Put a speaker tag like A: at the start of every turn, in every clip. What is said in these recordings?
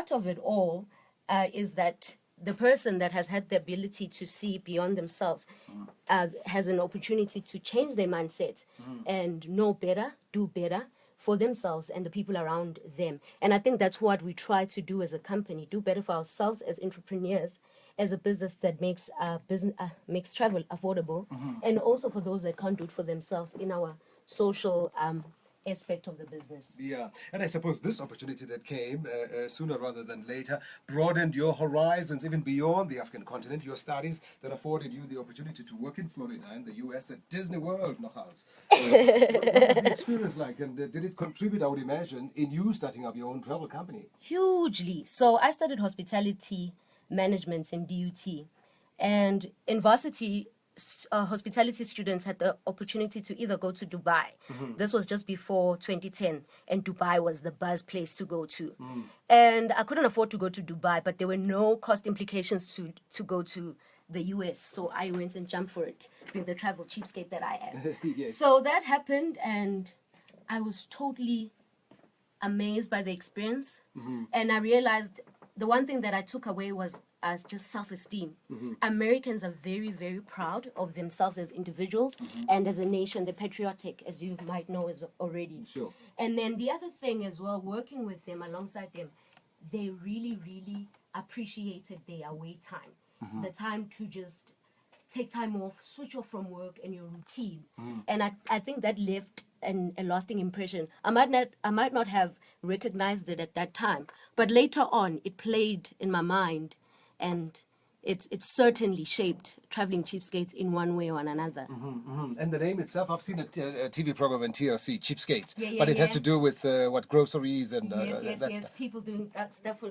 A: part of it all is that the person that has had the ability to see beyond themselves has an opportunity to change their mindset and know better, do better for themselves and the people around them. And I think that's what we try to do as a company, do better for ourselves as entrepreneurs, as a business that makes makes travel affordable, and also for those that can't do it for themselves in our social aspect of the business.
B: Yeah, and I suppose this opportunity that came sooner rather than later broadened your horizons even beyond the African continent. Your studies that afforded you the opportunity to work in Florida and the US at Disney World, Nogals. What was the experience like, and did it contribute, I would imagine, in you starting up your own travel company?
A: Hugely. So I studied hospitality management in DUT, and in varsity, hospitality students had the opportunity to either go to Dubai. This was just before 2010, and Dubai was the buzz place to go to. And I couldn't afford to go to Dubai, but there were no cost implications to go to the US. So I went and jumped for it, being the travel cheapskate that I am.
B: Yes.
A: So that happened, and I was totally amazed by the experience. And I realized the one thing that I took away was just self-esteem. Americans are very, very proud of themselves as individuals and as a nation. They're patriotic, as you might know is already.
B: Sure.
A: And then the other thing as well, working with them, alongside them, they really, really appreciated their away time. The time to just take time off, switch off from work and your routine. And I think that left a lasting impression. I might not have recognized it at that time, but later on it played in my mind, and it certainly shaped Traveling Cheapskates in one way or another.
B: And the name itself, I've seen a TV program in TLC, Cheapskates,
A: Yeah,
B: but it has
A: yeah.
B: to do with what, groceries and
A: Yes.
B: that stuff.
A: People doing that stuff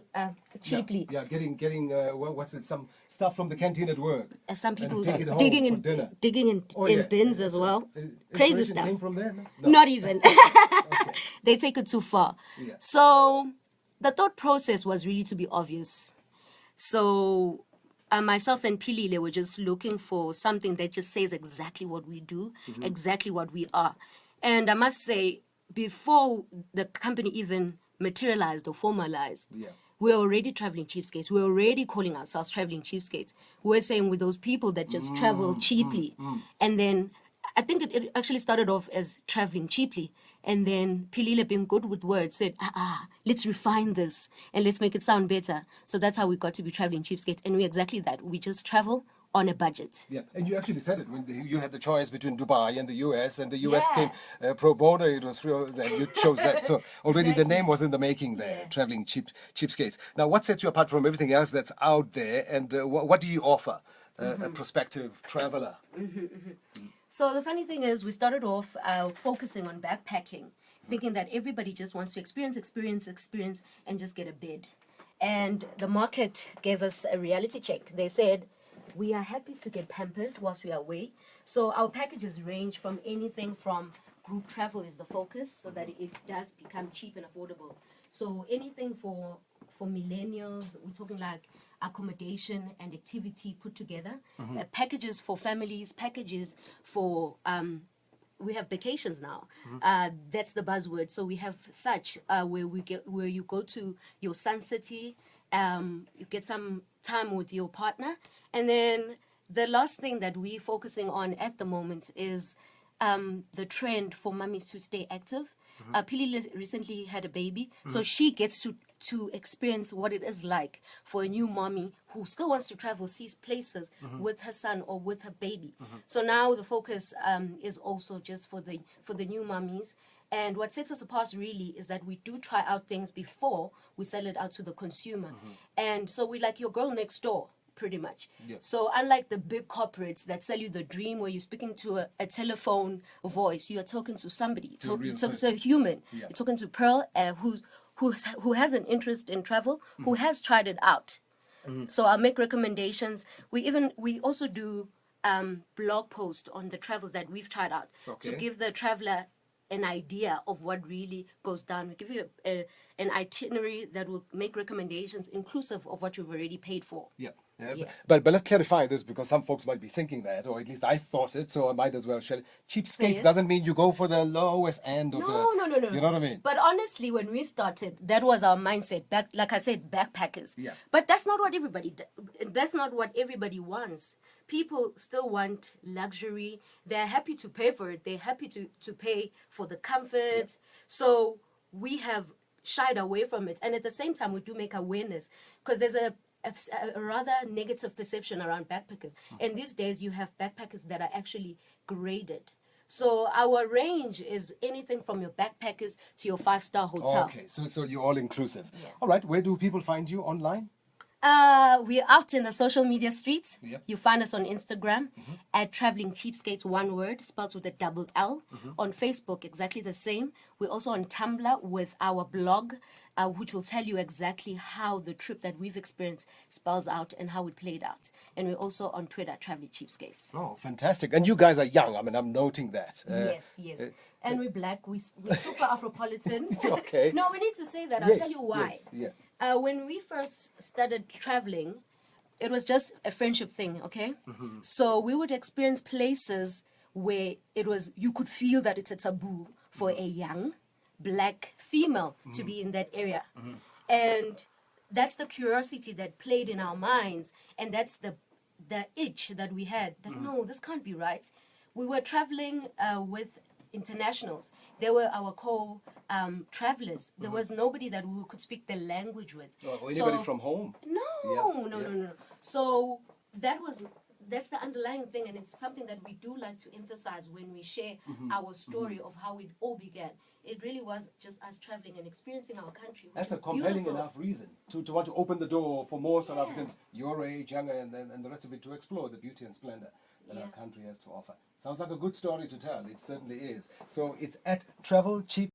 A: cheaply.
B: Yeah, getting what's it? Some stuff from the canteen at work.
A: Some people
B: take it home
A: digging
B: for dinner.
A: in bins as well. Crazy
B: Inspiration
A: stuff.
B: came from there? No?
A: Not even. They take it too far.
B: Yeah.
A: So the thought process was really to be obvious. So myself and Pilile were just looking for something that just says exactly what we do, exactly what we are. And I must say, before the company even materialized or formalized, we're already traveling cheapskates. We're already calling ourselves traveling cheapskates. We're saying with those people that just travel cheaply. And then I think it actually started off as traveling cheaply. And then Pilile, being good with words, said, let's refine this and let's make it sound better. So that's how we got to be Traveling Cheapskates. And we're exactly that. We just travel on a budget.
B: Yeah, and you actually said it when you had the choice between Dubai and the US, and the US
A: Yeah.
B: came pro bono. It was free, and you chose that. So already the name was in the making there, Traveling Cheapskates. Now, what sets you apart from everything else that's out there, and what do you offer a prospective traveler?
A: So the funny thing is, we started off focusing on backpacking, thinking that everybody just wants to experience, and just get a bed. And the market gave us a reality check. They said, we are happy to get pampered whilst we are away. So our packages range from anything from group travel is the focus, so that it does become cheap and affordable. So anything for millennials, we're talking like accommodation and activity put together, packages for families, packages for we have vacations now. That's the buzzword. So we have such where you go to your sun city, you get some time with your partner, and then the last thing that we're focusing on at the moment is the trend for mummies to stay active. Pili recently had a baby, so she gets to experience what it is like for a new mommy who still wants to travel, see places with her son or with her baby. So now the focus is also just for the new mummies. And what sets us apart really is that we do try out things before we sell it out to the consumer. And so we like your girl next door, pretty much. So unlike the big corporates that sell you the dream where you're speaking to a telephone voice, you are talking to somebody, you're talking to a human. You're talking to Pearl, who has an interest in travel, who has tried it out. So I'll make recommendations. We also do blog posts on the travels that we've tried out to give the traveler an idea of what really goes down. We give you an itinerary that will make recommendations inclusive of what you've already paid for.
B: Yeah.
A: Yeah.
B: But let's clarify this because some folks might be thinking that, or at least I thought it, so I might as well share it. Cheapskates
A: it.
B: doesn't mean you go for the lowest end of
A: No.
B: You know what I mean?
A: But honestly, when we started, that was our mindset. Back, like I said, backpackers.
B: Yeah.
A: But that's not what everybody. That's not what everybody wants. People still want luxury. They're happy to pay for it. They're happy to pay for the comfort. So we have shied away from it, and at the same time, we do make awareness because there's a rather negative perception around backpackers. And these days, you have backpackers that are actually graded. So our range is anything from your backpackers to your 5-star hotel.
B: Okay, so you're all inclusive.
A: Yeah.
B: All right, where do people find you online?
A: We're out in the social media streets.
B: Yep.
A: You find us on Instagram at Traveling Cheapskates, one word, spelled with a double L. On Facebook, exactly the same. We're also on Tumblr with our blog, which will tell you exactly how the trip that we've experienced spells out and how it played out. And we're also on Twitter, Traveling Cheapskates.
B: Oh, fantastic. And you guys are young. I mean, I'm noting that.
A: Yes. And we're black. We're super Afropolitan.
B: Okay.
A: No, we need to say that. I'll tell you why.
B: Yes, yeah.
A: When we first started traveling, it was just a friendship thing, okay? So we would experience places where you could feel that it's a taboo for a young black female to be in that area. And that's the curiosity that played in our minds. And that's the itch that we had that, no, this can't be right. We were traveling with internationals. They were our travelers. There was nobody that we could speak the language with.
B: Or anybody from home?
A: No. So that's the underlying thing, and it's something that we do like to emphasize when we share our story of how it all began. It really was just us traveling and experiencing our country.
B: That's a compelling enough reason to want to open the door for more South Africans your age, younger, and the rest of it to explore the beauty and splendor that our country has to offer. Sounds like a good story to tell. It certainly is. So it's at Travel Cheap.